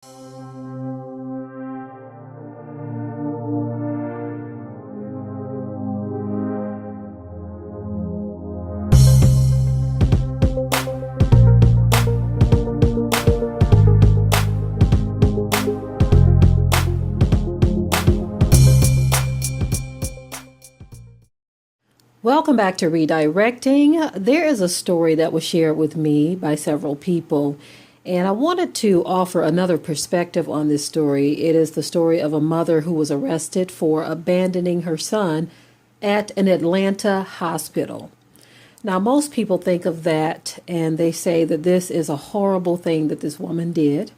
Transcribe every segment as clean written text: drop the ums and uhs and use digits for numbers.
Welcome back to Redirecting. There is a story that was shared with me by several people, and I wanted to offer another perspective on this story. It is the story of a mother who was arrested for abandoning her son at an Atlanta hospital. Now, most people think of that and they say that this is a horrible thing that this woman did.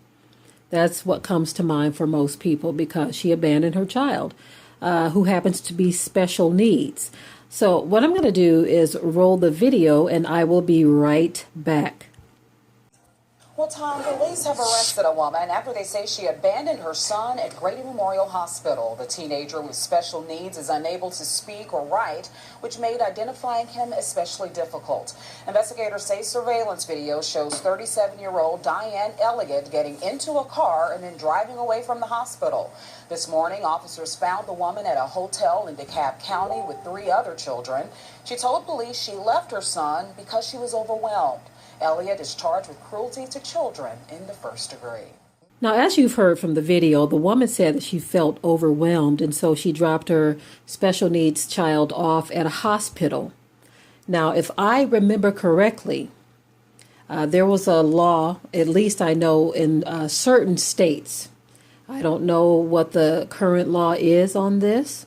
That's what comes to mind for most people because she abandoned her child, who happens to be special needs. So what I'm going to do is roll the video and I will be right back. Well, Tom, police have arrested a woman after they say she abandoned her son at Grady Memorial Hospital. The teenager with special needs is unable to speak or write, which made identifying him especially difficult. Investigators say surveillance video shows 37-year-old Diane Elliott getting into a car and then driving away from the hospital. This morning, officers found the woman at a hotel in DeKalb County with 3 other children. She told police she left her son because she was overwhelmed. Elliott is charged with cruelty to children in the first degree. Now, as you've heard from the video, the woman said that she felt overwhelmed, and so she dropped her special needs child off at a hospital. Now, if I remember correctly, there was a law, at least I know, in certain states. I don't know what the current law is on this,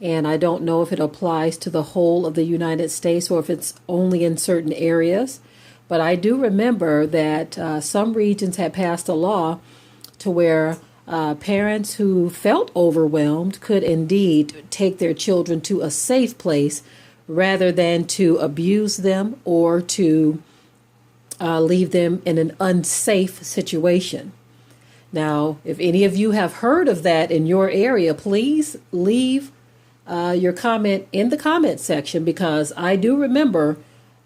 and I don't know if it applies to the whole of the United States or if it's only in certain areas. But I do remember that some regions had passed a law to where parents who felt overwhelmed could indeed take their children to a safe place rather than to abuse them or to leave them in an unsafe situation. Now, if any of you have heard of that in your area, please leave your comment in the comment section, because I do remember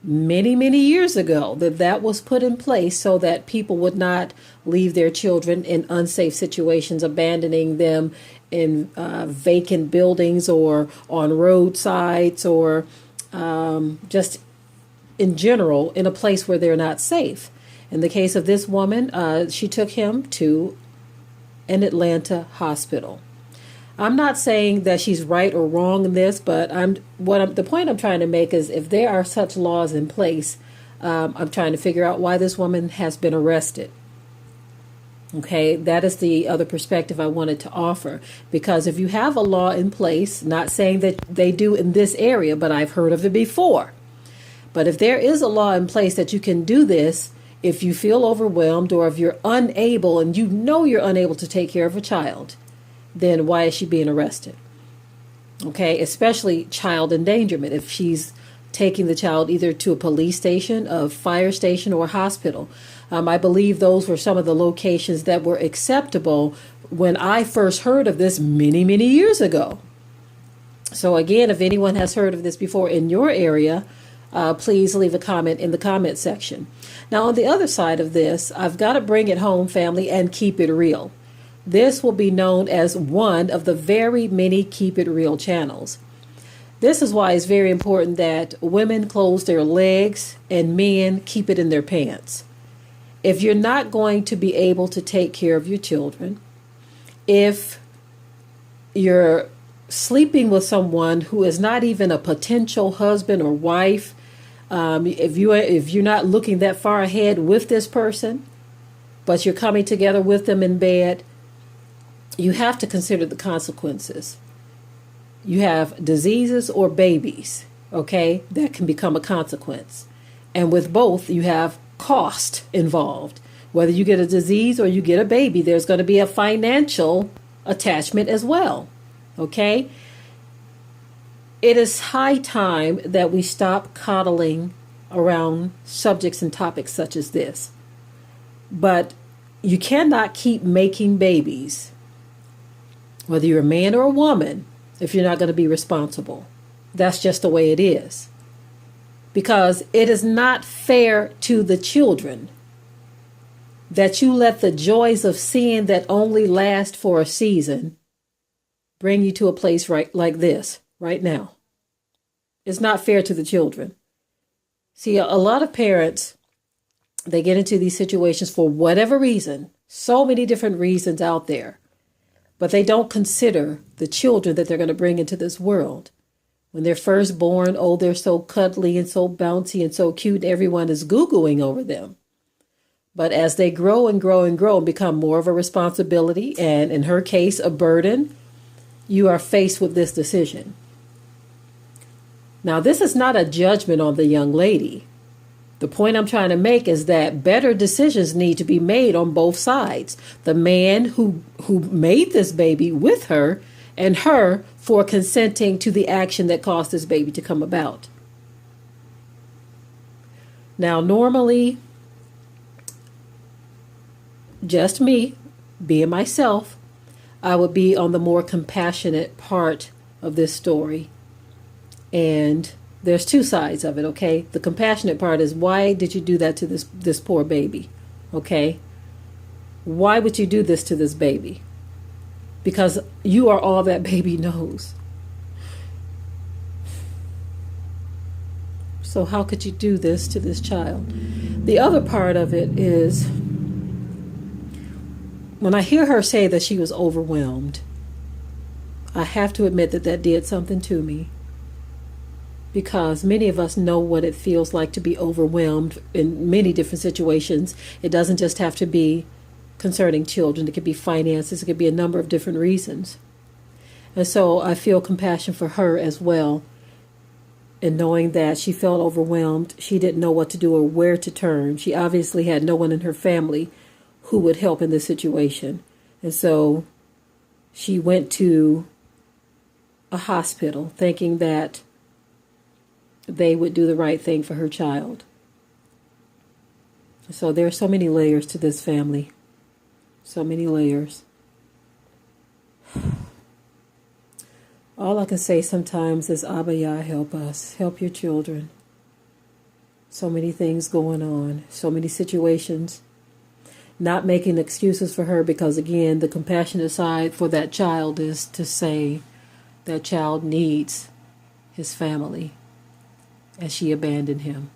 many years ago that was put in place so that people would not leave their children in unsafe situations, abandoning them in vacant buildings or on roadsides or just in general in a place where they're not safe. In the case of this woman, she took him to an Atlanta hospital. I'm not saying that she's right or wrong in this, but the point I'm trying to make is if there are such laws in place, I'm trying to figure out why this woman has been arrested. Okay, that is the other perspective I wanted to offer, because if you have a law in place, not saying that they do in this area, but I've heard of it before. But if there is a law in place that you can do this, if you feel overwhelmed or if you're unable and you know you're unable to take care of a child, then why is she being arrested? Okay, especially child endangerment. If she's taking the child either to a police station, a fire station, or a hospital. I believe those were some of the locations that were acceptable when I first heard of this many years ago. So again, if anyone has heard of this before in your area, please leave a comment in the comment section. Now, on the other side of this, I've got to bring it home, family, and keep it real. This will be known as one of the very many Keep It Real channels. This is why it's very important that women close their legs and men keep it in their pants. If you're not going to be able to take care of your children, if you're sleeping with someone who is not even a potential husband or wife, if you're not looking that far ahead with this person, but you're coming together with them in bed, you have to consider the consequences. You have diseases or babies, okay, that can become a consequence. And with both, you have cost involved. Whether you get a disease or you get a baby, there's going to be a financial attachment as well, okay? It is high time that we stop coddling around subjects and topics such as this. But you cannot keep making babies, whether you're a man or a woman, if you're not going to be responsible. That's just the way it is. Because it is not fair to the children. that you let the joys of sin that only last for a season bring you to a place right like this right now. It's not fair to the children. See, a lot of parents, they get into these situations for whatever reason, so many different reasons out there, but they don't consider the children that they're going to bring into this world. When they're first born, oh, they're so cuddly and so bouncy and so cute, everyone is Googling over them. But as they grow and grow and grow and become more of a responsibility, and in her case, a burden, you are faced with this decision. Now, this is not a judgment on the young lady. The point I'm trying to make is that better decisions need to be made on both sides. The man who made this baby with her, and her for consenting to the action that caused this baby to come about. Now, normally, just me, being myself, I would be on the more compassionate part of this story. And there's two sides of it, okay? The compassionate part is, why did you do that to this poor baby, okay? Why would you do this to this baby? Because you are all that baby knows. So how could you do this to this child? The other part of it is, when I hear her say that she was overwhelmed, I have to admit that that did something to me. Because many of us know what it feels like to be overwhelmed in many different situations. It doesn't just have to be concerning children. It could be finances. It could be a number of different reasons. And so I feel compassion for her as well. And knowing that she felt overwhelmed, she didn't know what to do or where to turn. She obviously had no one in her family who would help in this situation. And so she went to a hospital thinking that they would do the right thing for her child. So there are so many layers to this family. So many layers. All I can say sometimes is, Abba Yah, help us. Help your children. So many things going on. So many situations. Not making excuses for her, because again, the compassionate side for that child is to say that child needs his family, as she abandoned him.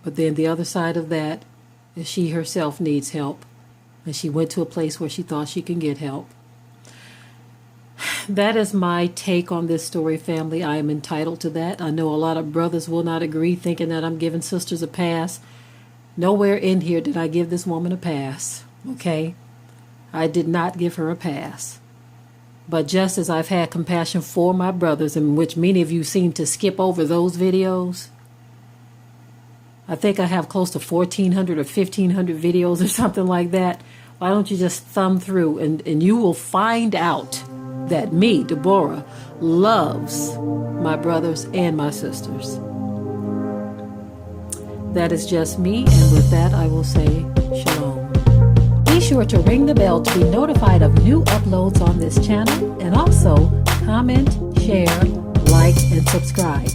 But then the other side of that is she herself needs help, and she went to a place where she thought she can get help. That is my take on this story, family. I am entitled to that. I know a lot of brothers will not agree, thinking that I'm giving sisters a pass. Nowhere in here did I give this woman a pass, okay? I did not give her a pass. But just as I've had compassion for my brothers, in which many of you seem to skip over those videos, I think I have close to 1,400 or 1,500 videos or something like that. Why don't you just thumb through and you will find out that me, Deborah, loves my brothers and my sisters. That is just me, and with that I will say shalom. Be sure to ring the bell to be notified of new uploads on this channel, and also comment, share, like, and subscribe.